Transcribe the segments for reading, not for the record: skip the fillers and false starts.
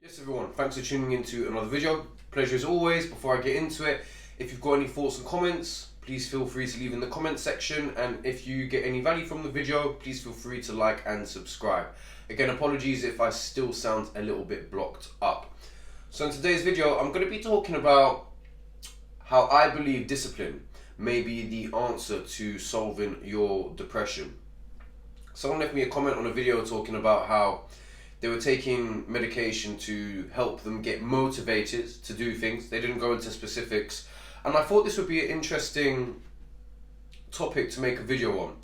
Yes everyone, thanks for tuning into another video. Pleasure as always. Before I get into it, if you've got any thoughts and comments, please feel free to leave in the comment section, and if you get any value from the video, please feel free to like and subscribe. Again, apologies if I still sound a little bit blocked up. So in today's video, I'm going to be talking about how I believe discipline may be the answer to solving your depression. Someone left me a comment on a video talking about how they were taking medication to help them get motivated to do things. They didn't go into specifics, and I thought this would be an interesting topic to make a video on.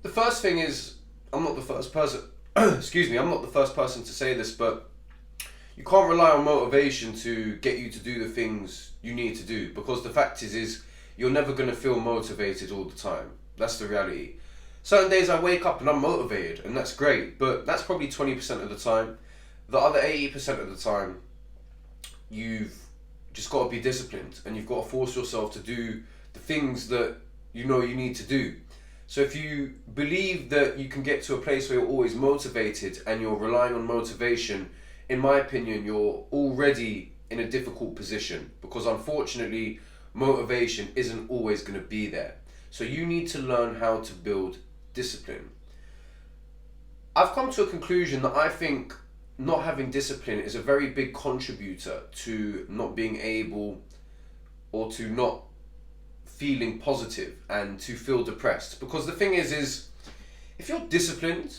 The first thing is, I'm not the first person I'm not the first person to say this, but you can't rely on motivation to get you to do the things you need to do, because the fact is you're never going to feel motivated all the time. That's the reality. Certain days I wake up and I'm motivated, and that's great, but that's probably 20% of the time. The other 80% of the time, you've just got to be disciplined, and you've got to force yourself to do the things that you know you need to do. So if you believe that you can get to a place where you're always motivated and you're relying on motivation, in my opinion, you're already in a difficult position, because unfortunately, motivation isn't always going to be there. So you need to learn how to build discipline. I've come to a conclusion that I think not having discipline is a very big contributor to not being able, or to not feeling positive and to feel depressed. Because the thing is if you're disciplined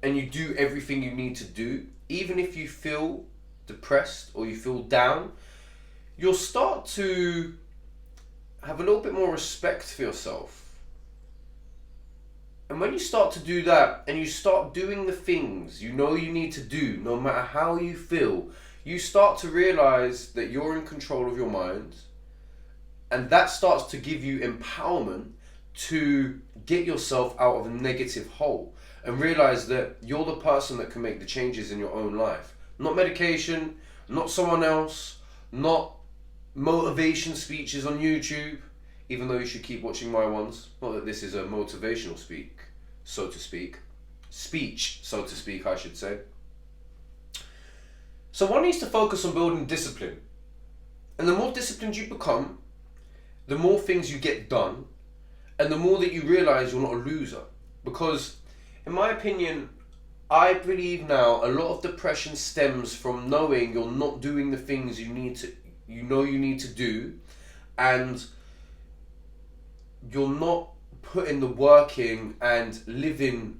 and you do everything you need to do, even if you feel depressed or you feel down, you'll start to have a little bit more respect for yourself. And when you start to do that, and you start doing the things you know you need to do, no matter how you feel, you start to realize that you're in control of your mind, and that starts to give you empowerment to get yourself out of a negative hole, and realize that you're the person that can make the changes in your own life. Not medication, not someone else, not motivation speeches on YouTube, even though you should keep watching my ones. Not that this is a motivational speech, so to speak, I should say. So one needs to focus on building discipline. And the more disciplined you become, the more things you get done, and the more that you realize you're not a loser. Because, in my opinion, I believe now a lot of depression stems from knowing you're not doing the things you need to do, and you're not putting the work in and living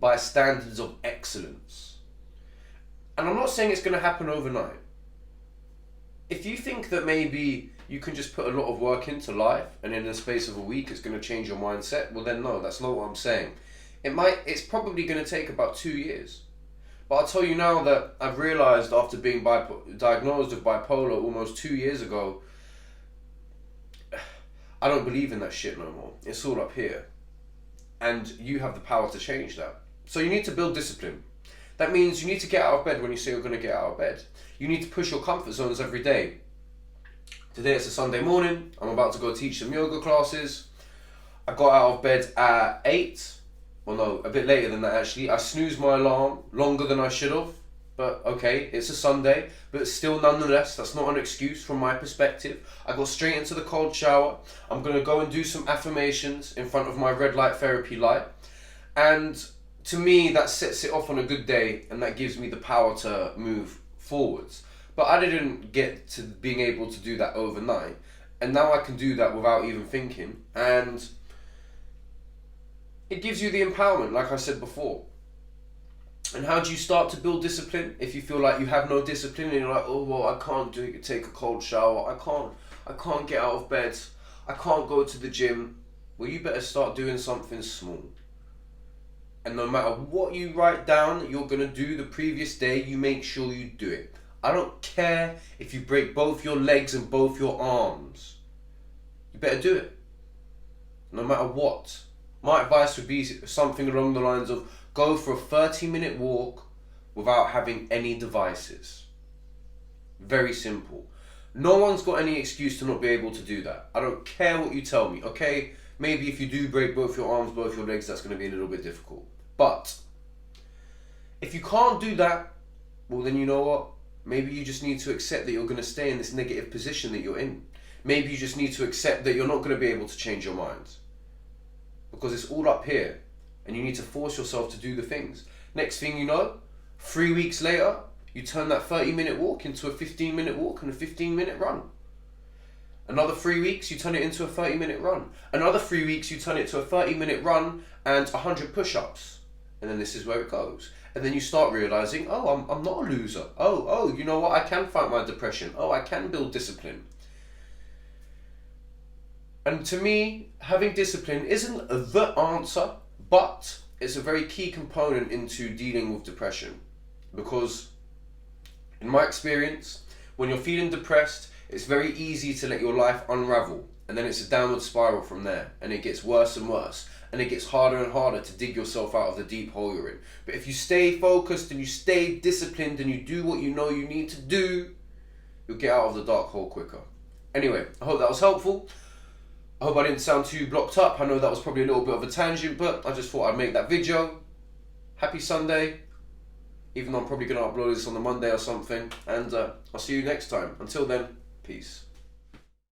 by standards of excellence. And I'm not saying it's going to happen overnight. If you think that maybe you can just put a lot of work into life and in the space of a week it's going to change your mindset, well then no, that's not what I'm saying. It's probably going to take about 2 years. But I'll tell you now that I've realized after being diagnosed with bipolar almost 2 years ago, I don't believe in that shit no more. It's all up here. And you have the power to change that. So you need to build discipline. That means you need to get out of bed when you say you're going to get out of bed. You need to push your comfort zones every day. Today it's a Sunday morning. I'm about to go teach some yoga classes. I got out of bed at 8. Well, no, a bit later than that actually. I snoozed my alarm longer than I should have. But okay, it's a Sunday. But still, nonetheless, that's not an excuse from my perspective. I got straight into the cold shower. I'm going to go and do some affirmations in front of my red light therapy light. And to me, that sets it off on a good day. And that gives me the power to move forwards. But I didn't get to being able to do that overnight. And now I can do that without even thinking. And it gives you the empowerment, like I said before. And how do you start to build discipline? If you feel like you have no discipline and you're like, oh well, I can't take a cold shower, I can't get out of bed, I can't go to the gym. Well, you better start doing something small. And no matter what you write down that you're gonna do the previous day, you make sure you do it. I don't care if you break both your legs and both your arms. You better do it. No matter what. My advice would be something along the lines of, go for a 30-minute walk without having any devices. Very simple. No one's got any excuse to not be able to do that. I don't care what you tell me, okay? Maybe if you do break both your arms, both your legs, that's going to be a little bit difficult. But if you can't do that, well then you know what? Maybe you just need to accept that you're going to stay in this negative position that you're in. Maybe you just need to accept that you're not going to be able to change your mind. Because it's all up here. And you need to force yourself to do the things. Next thing you know, 3 weeks later, you turn that 30-minute walk into a 15-minute walk and a 15-minute run. Another 3 weeks, you turn it into a 30-minute run. Another 3 weeks, you turn it to a 30-minute run and 100 push-ups. And then this is where it goes. And then you start realizing, oh, I'm not a loser. Oh, you know what? I can fight my depression. Oh, I can build discipline. And to me, having discipline isn't the answer, but it's a very key component into dealing with depression. Because in my experience, when you're feeling depressed, it's very easy to let your life unravel. And then it's a downward spiral from there. And it gets worse and worse. And it gets harder and harder to dig yourself out of the deep hole you're in. But if you stay focused and you stay disciplined and you do what you know you need to do, you'll get out of the dark hole quicker. Anyway, I hope that was helpful. I hope I didn't sound too blocked up. I know that was probably a little bit of a tangent, but I just thought I'd make that video. Happy Sunday. Even though I'm probably going to upload this on the Monday or something. And I'll see you next time. Until then, peace.